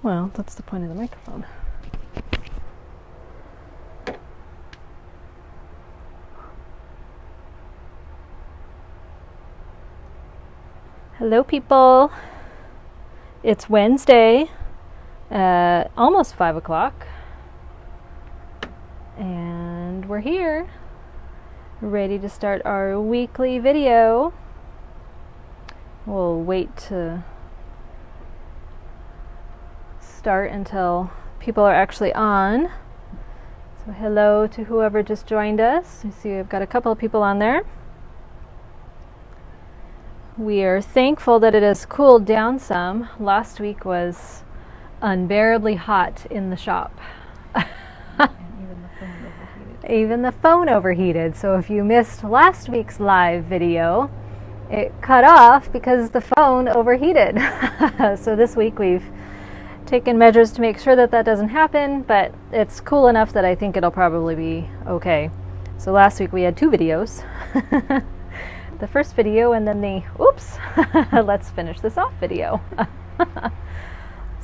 Well, that's the point of the microphone. Hello, people. It's Wednesday, almost 5 o'clock, and we're here, ready to start our weekly video. We'll wait to start until people are actually on. So hello to whoever just joined us. You see I've got a couple of people on there. We are thankful that it has cooled down some. Last week was unbearably hot in the shop. Even the phone overheated. So if you missed last week's live video, it cut off because the phone overheated. So this week we've taken measures to make sure that that doesn't happen, but it's cool enough that I think it'll probably be okay. So last week we had 2 videos. The first video and then the, oops, let's finish this off video.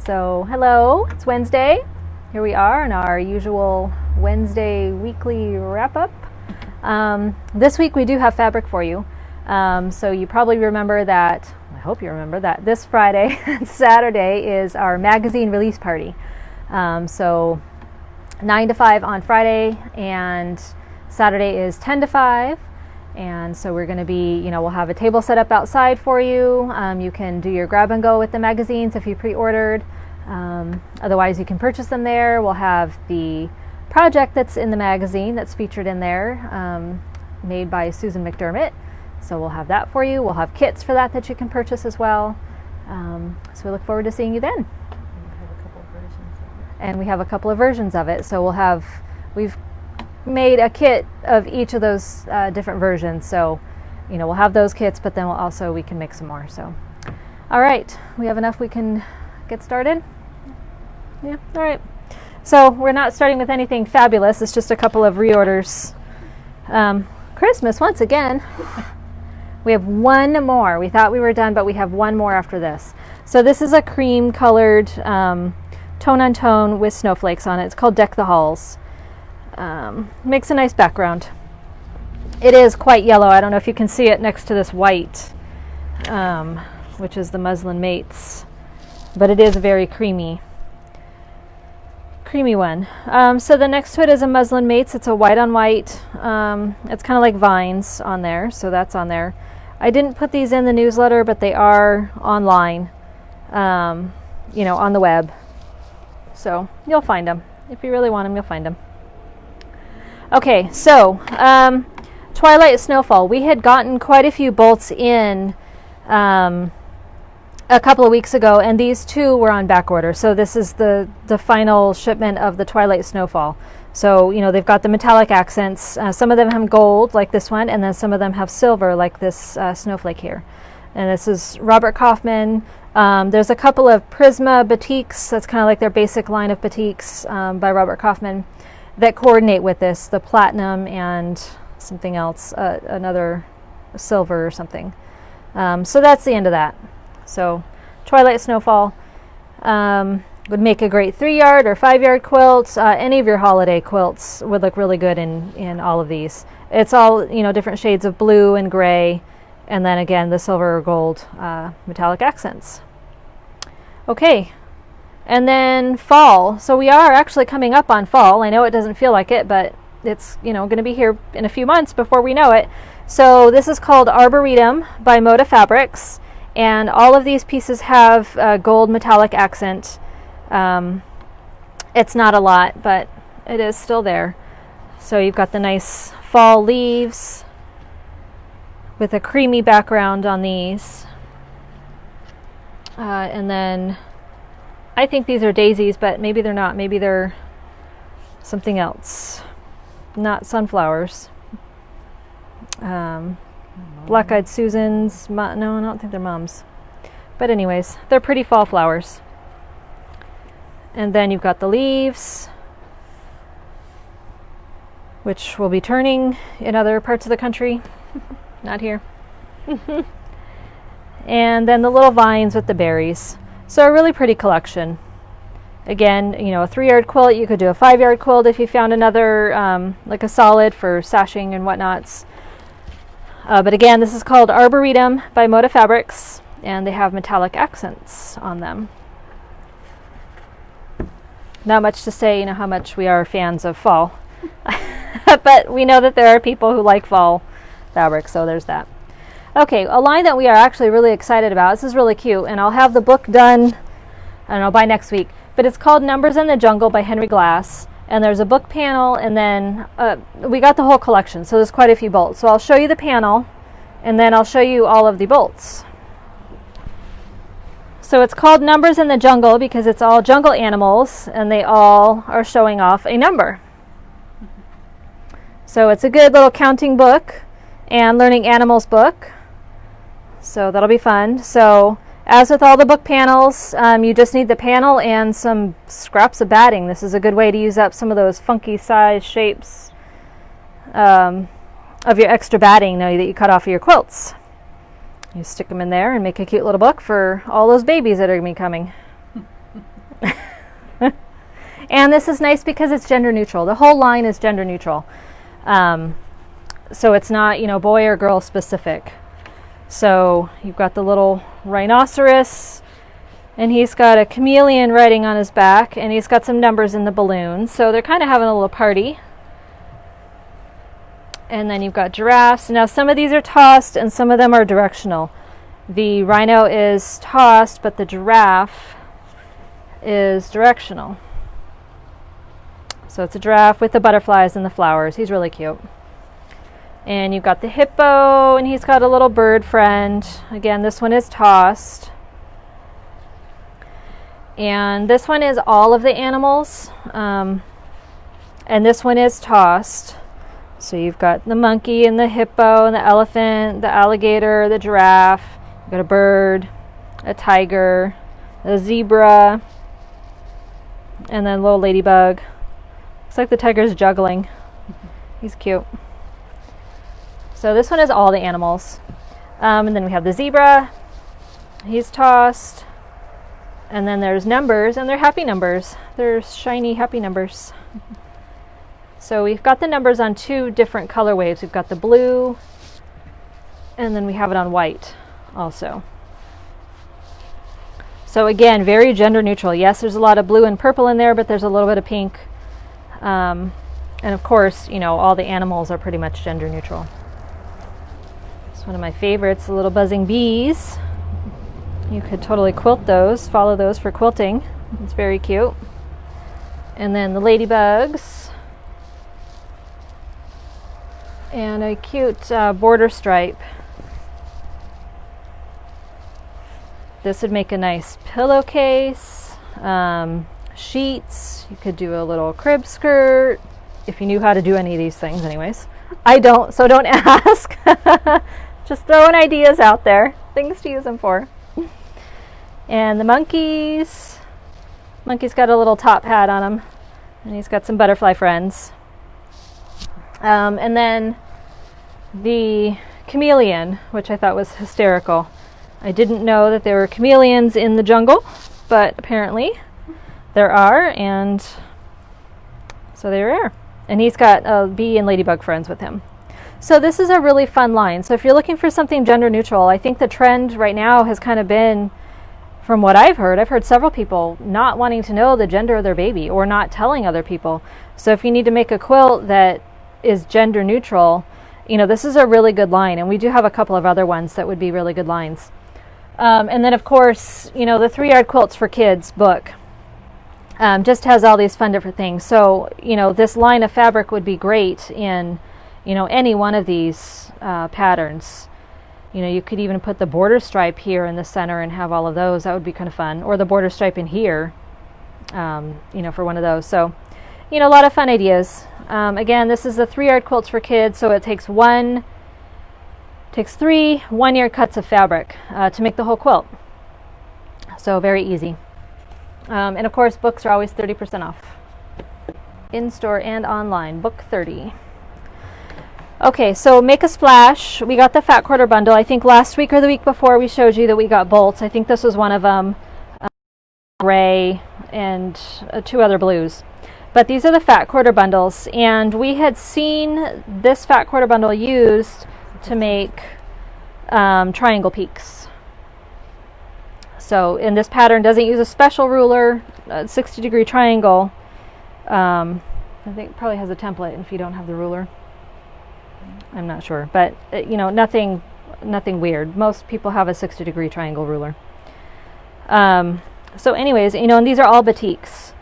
So hello, it's Wednesday. Here we are in our usual Wednesday weekly wrap-up. This week we do have fabric for you. So you probably remember that, I hope you remember that this Friday and Saturday is our magazine release party. So 9 to 5 on Friday and Saturday is 10 to 5. And so we're going to be, we'll have a table set up outside for you. You can do your grab and go with the magazines if you pre-ordered. Otherwise you can purchase them there. We'll have the project that's in the magazine that's featured in there, made by Susan McDermott. So we'll have that for you. We'll have kits for that you can purchase as well. So we look forward to seeing you then. And we have a couple of versions of it. So we've made a kit of each of those different versions. So, we'll have those kits, but then we can make some more. So, all right, we have enough. We can get started. Yeah, all right. So we're not starting with anything fabulous. It's just a couple of reorders. Christmas once again. We have one more. We thought we were done, but we have one more after this. So this is a cream colored tone on tone with snowflakes on it. It's called Deck the Halls. Makes a nice background. It is quite yellow. I don't know if you can see it next to this white, which is the Muslin Mates, but it is a very creamy one. So the next to it is a Muslin Mates. It's a white on white. It's kind of like vines on there, so that's on there. I didn't put these in the newsletter, but they are online, on the web. So you'll find them. If you really want them, you'll find them. Okay, so Twilight Snowfall. We had gotten quite a few bolts in a couple of weeks ago, and these 2 were on back order. So this is the final shipment of the Twilight Snowfall. So, they've got the metallic accents. Some of them have gold, like this one, and then some of them have silver, like this snowflake here. And this is Robert Kaufman. There's a couple of Prisma batiks. That's kind of like their basic line of batiks by Robert Kaufman that coordinate with this, the platinum and something else, another silver or something. So that's the end of that. So Twilight Snowfall would make a great 3-yard or 5-yard quilt. Any of your holiday quilts would look really good in all of these. It's all, different shades of blue and gray, and then again the silver or gold metallic accents. Okay. And then fall. So we are actually coming up on fall. I know it doesn't feel like it, but it's, going to be here in a few months before we know it. So this is called Arboretum by Moda Fabrics. And all of these pieces have gold metallic accent. It's not a lot, but it is still there. So you've got the nice fall leaves with a creamy background on these. And then I think these are daisies, but maybe they're not. Maybe they're something else. Not sunflowers. Black-eyed Susans. No, I don't think they're mums. But anyways, they're pretty fall flowers. And then you've got the leaves, which will be turning in other parts of the country. Not here. And then the little vines with the berries. So a really pretty collection. Again, you know, a 3-yard quilt, you could do a 5-yard quilt if you found another, like a solid for sashing and whatnots. But again, this is called Arboretum by Moda Fabrics, and they have metallic accents on them. Not much to say, you know, how much we are fans of fall. But we know that there are people who like fall fabric, so there's that. Okay, a line that we are actually really excited about. This is really cute, and I'll have the book done, I don't know, by next week. But it's called Numbers in the Jungle by Henry Glass. And there's a book panel, and then we got the whole collection, so there's quite a few bolts. So I'll show you the panel, and then I'll show you all of the bolts. So it's called Numbers in the Jungle because it's all jungle animals, and they all are showing off a number. So it's a good little counting book and learning animals book. So that'll be fun. So as with all the book panels, you just need the panel and some scraps of batting. This is a good way to use up some of those funky size shapes of your extra batting that you cut off of your quilts. You stick them in there and make a cute little book for all those babies that are going to be coming. And this is nice because it's gender neutral. The whole line is gender neutral. So it's not, you know, boy or girl specific. So you've got the little rhinoceros, and he's got a chameleon riding on his back, and he's got some numbers in the balloon. So they're kind of having a little party. And then you've got giraffes. Now some of these are tossed and some of them are directional. The rhino is tossed, but the giraffe is directional. So it's a giraffe with the butterflies and the flowers. He's really cute. And you've got the hippo, and he's got a little bird friend. Again, this one is tossed. And this one is all of the animals. And this one is tossed. So you've got the monkey and the hippo and the elephant, the alligator, the giraffe. You've got a bird, a tiger, a zebra, and then a little ladybug. Looks like the tiger's juggling. He's cute. So this one is all the animals. And then we have the zebra. He's tossed. And then there's numbers, and they're happy numbers. They're shiny happy numbers. So we've got the numbers on 2 different colorways. We've got the blue, and then we have it on white also. So again, very gender neutral. Yes, there's a lot of blue and purple in there, but there's a little bit of pink. And of course, you know, all the animals are pretty much gender neutral. It's one of my favorites, the little buzzing bees. You could totally quilt those, follow those for quilting. It's very cute. And then the ladybugs. And a cute border stripe. This would make a nice pillowcase, sheets. You could do a little crib skirt, if you knew how to do any of these things anyways. I don't, so don't ask. Just throwing ideas out there, things to use them for. And the monkeys. Monkey's got a little top hat on him, and he's got some butterfly friends. And then the chameleon, which I thought was hysterical. I didn't know that there were chameleons in the jungle, but apparently there are, and so they're rare. And he's got a bee and ladybug friends with him. So this is a really fun line. So if you're looking for something gender neutral, I think the trend right now has kind of been, from what I've heard several people not wanting to know the gender of their baby or not telling other people. So if you need to make a quilt that is gender neutral, you know, this is a really good line, and we do have a couple of other ones that would be really good lines. And then of course, you know, the 3-Yard Quilts for Kids book just has all these fun different things. So, you know, this line of fabric would be great in, you know, any one of these patterns. You know, you could even put the border stripe here in the center and have all of those. That would be kind of fun. Or the border stripe in here, you know, for one of those. So, you know, a lot of fun ideas. Again, this is the 3-Yard Quilts for Kids, so it takes 3 1-yard cuts of fabric to make the whole quilt. So very easy. And of course, books are always 30% off. In-store and online, book 30. Okay, so Make a Splash. We got the Fat Quarter Bundle. I think last week or the week before we showed you that we got bolts. I think this was one of them. Gray and two other blues. But these are the fat quarter bundles, and we had seen this fat quarter bundle used to make triangle peaks. So, and this pattern doesn't use a special ruler, 60-degree triangle. I think it probably has a template if you don't have the ruler. I'm not sure, but you know, nothing weird. Most people have a 60-degree triangle ruler. So anyways, you know, and these are all batiks.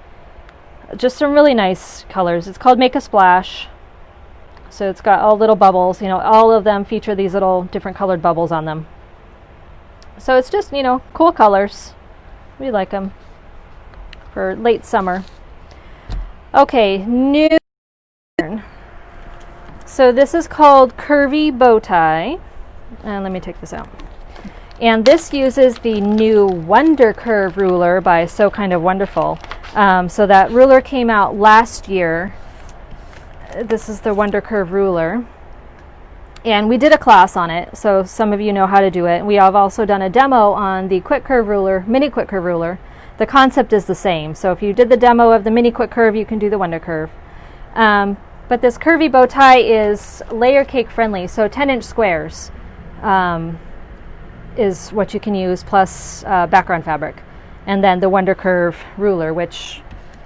Just some really nice colors. It's called Make a Splash. So it's got all little bubbles. You know, all of them feature these little different colored bubbles on them. So it's just, you know, cool colors. We like them for late summer. Okay, new. So this is called Curvy Bow Tie. And let me take this out. And this uses the new Wonder Curve ruler by So Kind of Wonderful. So that ruler came out last year. This is the Wonder Curve ruler. And we did a class on it, so some of you know how to do it. We have also done a demo on the Quick Curve ruler, Mini Quick Curve ruler. The concept is the same. So if you did the demo of the Mini Quick Curve, you can do the Wonder Curve. But this curvy bow tie is layer cake friendly, so 10-inch squares is what you can use, plus background fabric. And then the Wonder Curve ruler, which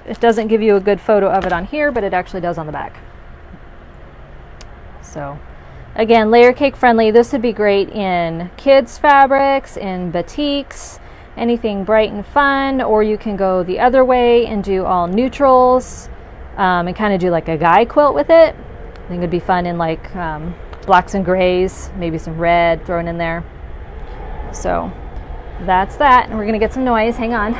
it doesn't give you a good photo of it on here, but it actually does on the back. So again, layer cake friendly. This would be great in kids fabrics, in batiks, anything bright and fun, or you can go the other way and do all neutrals and kind of do like a guy quilt with it. I think it'd be fun in like blacks and grays, maybe some red thrown in there. So that's that, and we're gonna get some noise. Hang on.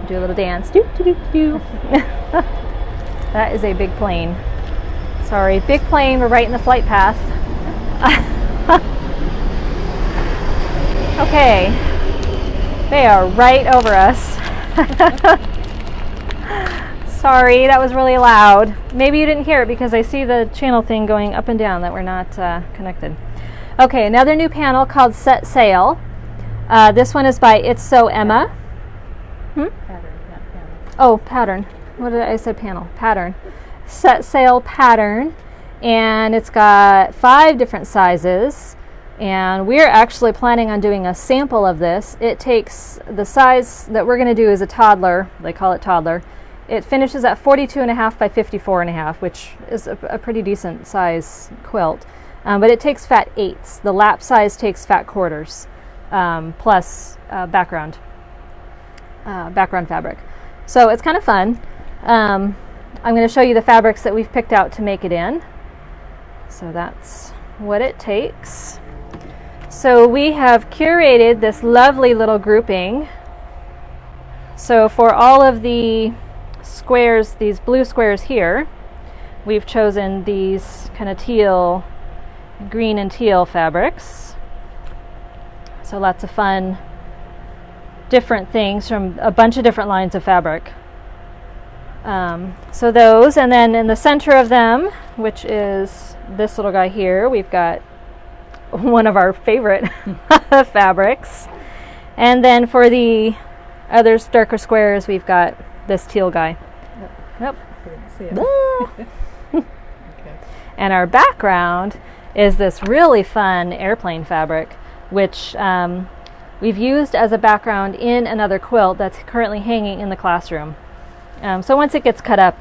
Do a little dance. Do, do, do, do. That is a big plane. Sorry, big plane. We're right in the flight path. Okay, they are right over us. Sorry, that was really loud. Maybe you didn't hear it because I see the channel thing going up and down that we're not connected. Okay, another new panel called Set Sail. This one is by It's So Emma. Pattern, not panel. Oh, pattern. What did I say? Panel. Pattern. Set Sail pattern. And it's got 5 different sizes. And we're actually planning on doing a sample of this. It takes, the size that we're going to do is a toddler. They call it toddler. It finishes at 42.5 by 54.5, which is a pretty decent size quilt. But it takes fat 8s. The lap size takes fat quarters, plus background fabric. So it's kind of fun. I'm going to show you the fabrics that we've picked out to make it in. So that's what it takes. So we have curated this lovely little grouping. So for all of the squares, these blue squares here, we've chosen these kind of teal, green and teal fabrics. So lots of fun, different things from a bunch of different lines of fabric. So those, and then in the center of them, which is this little guy here, we've got one of our favorite fabrics. And then for the other darker squares, we've got this teal guy. Nope. Okay. And our background is this really fun airplane fabric, which we've used as a background in another quilt that's currently hanging in the classroom. So once it gets cut up,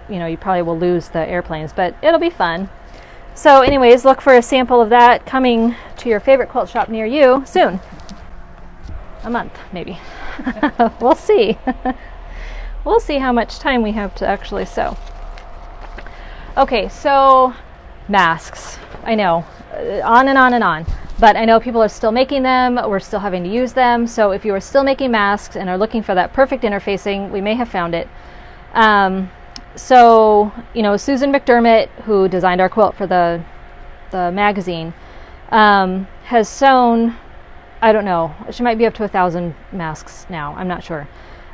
you know, you probably will lose the airplanes, but it'll be fun. So anyways, look for a sample of that coming to your favorite quilt shop near you soon. A month, maybe. We'll see. We'll see how much time we have to actually sew. Okay, so masks. I know, on and on and on. But I know people are still making them. We're still having to use them. So if you are still making masks and are looking for that perfect interfacing, we may have found it. So, you know, Susan McDermott, who designed our quilt for the magazine, has sewn, I don't know, she might be up to 1,000 masks now, I'm not sure.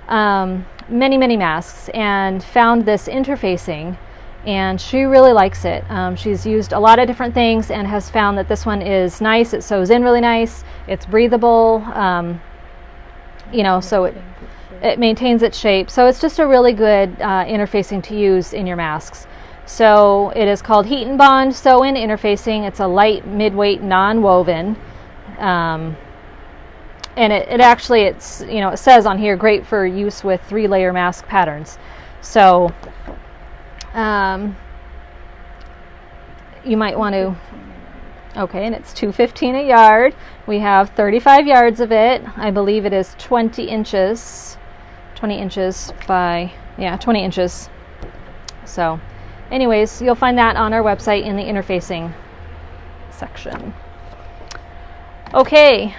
Many, many masks, and found this interfacing, and she really likes it. She's used a lot of different things and has found that this one is nice. It sews in really nice. It's breathable, you know, so It maintains its shape. So it's just a really good interfacing to use in your masks. So it is called Heat and Bond Sew-In Interfacing. It's a light, mid-weight, non-woven. And it actually, it says on here, great for use with 3-layer mask patterns. So you might want to, okay, and it's $2.15 a yard. We have 35 yards of it. I believe it is 20 inches by, 20 inches. So anyways, you'll find that on our website in the interfacing section. Okay,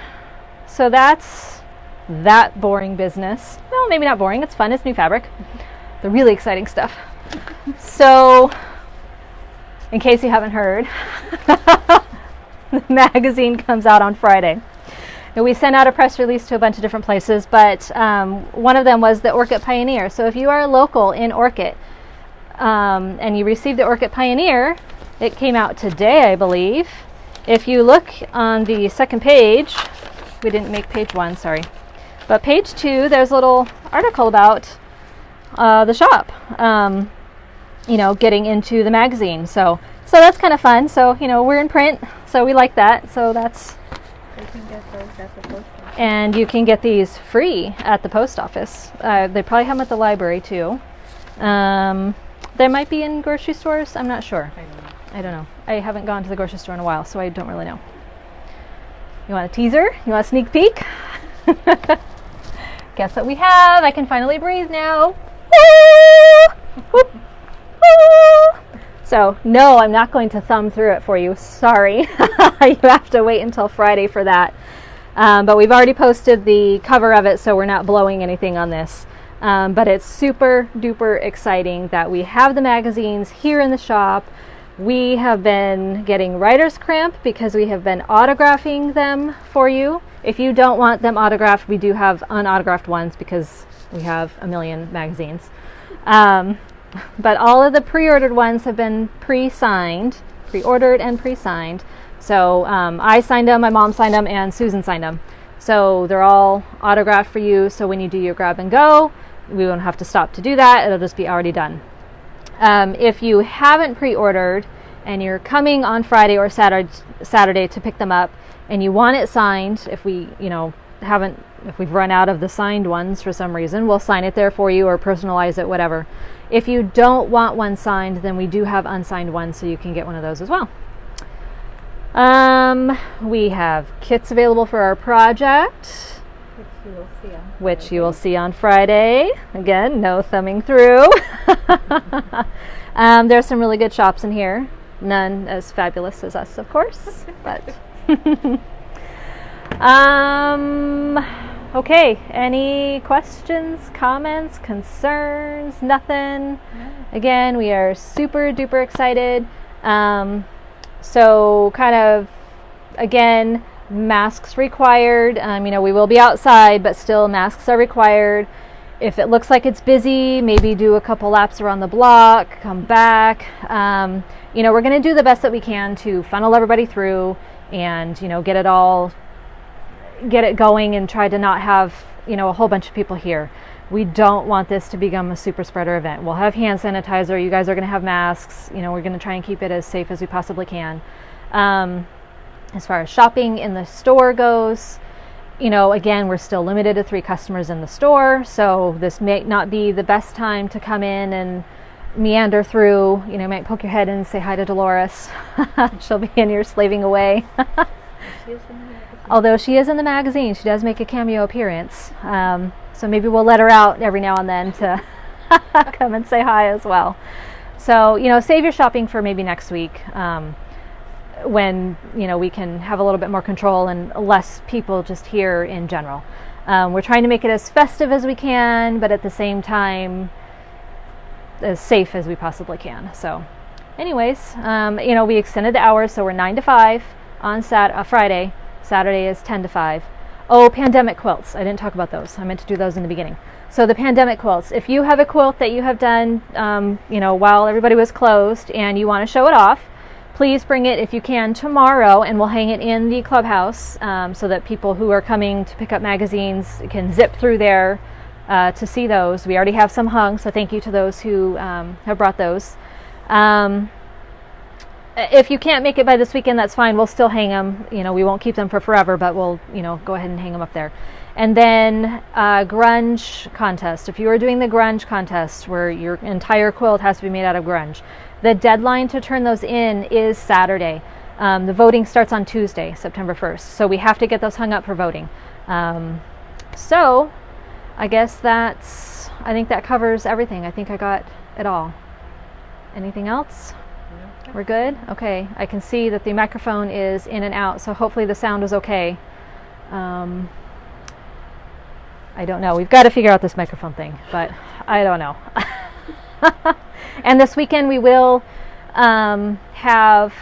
so that's that boring business. Well, maybe not boring, it's fun, it's new fabric. The really exciting stuff. So, in case you haven't heard, the magazine comes out on Friday. And we sent out a press release to a bunch of different places, but one of them was the Orchid Pioneer. So if you are local in Orchid and you received the Orchid Pioneer, it came out today, I believe. If you look on the second page, we didn't make page 1, sorry, but page 2, there's a little article about the shop, getting into the magazine. So that's kind of fun. So, we're in print, so we like that. So that's... You can get those at the post office. And you can get these free at the post office. They probably have them at the library, too. There might be in grocery stores. I'm not sure. I don't know. I haven't gone to the grocery store in a while, so I don't really know. You want a teaser? You want a sneak peek? Guess what we have? I can finally breathe now. Woo! So, no, I'm not going to thumb through it for you. Sorry. You have to wait until Friday for that. But we've already posted the cover of it, so we're not blowing anything on this. But it's super duper exciting that we have the magazines here in the shop. We have been getting writer's cramp because we have been autographing them for you. If you don't want them autographed, we do have unautographed ones because we have a million magazines. But all of the pre-ordered ones have been pre-ordered and pre-signed. So I signed them, my mom signed them, and Susan signed them. So they're all autographed for you. So when you do your grab and go, we won't have to stop to do that. It'll just be already done. If you haven't pre-ordered and you're coming on Friday or Saturday to pick them up and you want it signed, if we've run out of the signed ones for some reason, we'll sign it there for you or personalize it, whatever. If you don't want one signed, then we do have unsigned ones, so you can get one of those as well. We have kits available for our project, which you will see on Friday. Again, no thumbing through. There's some really good shops in here. None as fabulous as us, of course. But okay, any questions, comments, concerns? Nothing? No. Again, we are super duper excited. So kind of, again, masks required. We will be outside, but still masks are required. If it looks like it's busy, maybe do a couple laps around the block, come back. We're going to do the best that we can to funnel everybody through and, get it going and try to not have, a whole bunch of people here. We don't want this to become a super spreader event. We'll have hand sanitizer. You guys are going to have masks. We're going to try and keep it as safe as we possibly can. As far as shopping in the store goes, again, we're still limited to 3 customers in the store, so this may not be the best time to come in and meander through. You might poke your head in and say hi to Dolores. She'll be in here slaving away. Although she is in the magazine, she does make a cameo appearance. So maybe we'll let her out every now and then to come and say hi as well. So, save your shopping for maybe next week. When we can have a little bit more control and less people just here in general. We're trying to make it as festive as we can, but at the same time as safe as we possibly can. So anyways, we extended the hours, so we're 9 to 5 on Friday. Saturday is 10 to 5. Oh, pandemic quilts. I didn't talk about those. I meant to do those in the beginning. So the pandemic quilts. If you have a quilt that you have done while everybody was closed and you want to show it off, please bring it if you can tomorrow, and we'll hang it in the clubhouse so that people who are coming to pick up magazines can zip through there, to see those. We already have some hung, so thank you to those who have brought those. If you can't make it by this weekend, that's fine. We'll still hang them. You know, we won't keep them for forever, but we'll, you know, go ahead and hang them up there. And then grunge contest. If you are doing the grunge contest where your entire quilt has to be made out of grunge, the deadline to turn those in is Saturday. The voting starts on Tuesday, September 1st. So we have to get those hung up for voting. So I guess I think that covers everything. I think I got it all. Anything else? We're good? Okay. I can see that the microphone is in and out, so hopefully the sound is okay. I don't know. We've got to figure out this microphone thing, but I don't know. And this weekend we will have,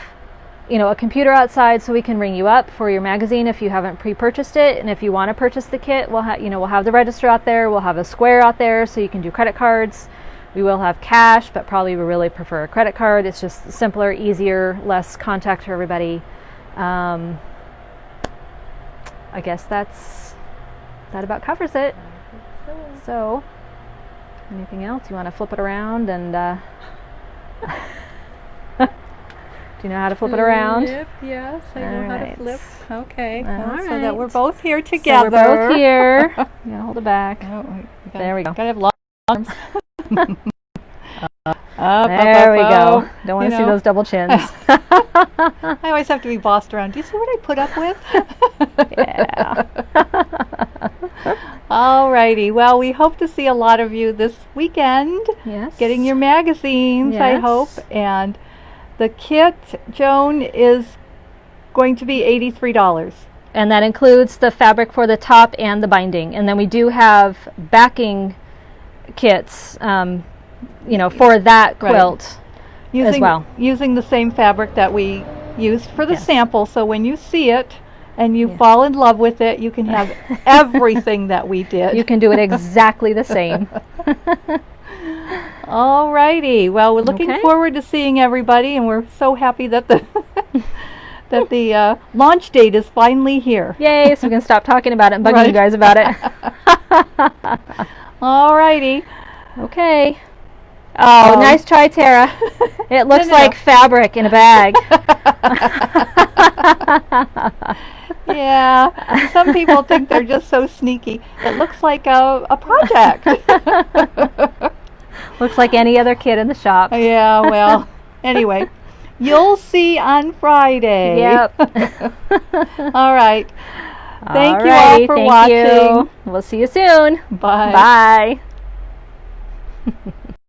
you know, a computer outside so we can ring you up for your magazine if you haven't pre-purchased it. And if you want to purchase the kit, we'll have the register out there. We'll have a square out there so you can do credit cards. We will have cash, but probably we really prefer a credit card. It's just simpler, easier, less contact for everybody. I guess that about covers it. So, anything else? You want to flip it around and do you know how to flip it around? Flip, yes, I know how to flip. Okay, All so that right. we're both here together. So we're both here. You gotta hold it back. There we go. Gotta have long arms. There we go. Don't want to see those double chins. I always have to be bossed around. Do you see what I put up with? Yeah. Alrighty. Well, we hope to see a lot of you this weekend. Yes. Getting your magazines, I Yes. hope. And the kit, Joan, is going to be $83. And that includes the fabric for the top and the binding. And then we do have backing kits, you know, for that quilt as well. Using the same fabric that we used for the Yes. sample. So when you see it and you Yes. fall in love with it, you can have everything that we did. You can do it exactly the same. Alrighty. Well, we're looking Okay. forward to seeing everybody, and we're so happy that the the launch date is finally here. Yay, so we can stop talking about it and bugging Right. you guys about it. Alrighty. Okay. Oh, nice try, Tara. It looks No. like fabric in a bag. Yeah. Some people think they're just so sneaky. It looks like a project. Looks like any other kid in the shop. Yeah, well, anyway, you'll see on Friday. Yep. All right. Thank you all Alrighty, for thank watching. you. We'll see you soon. Bye. Bye.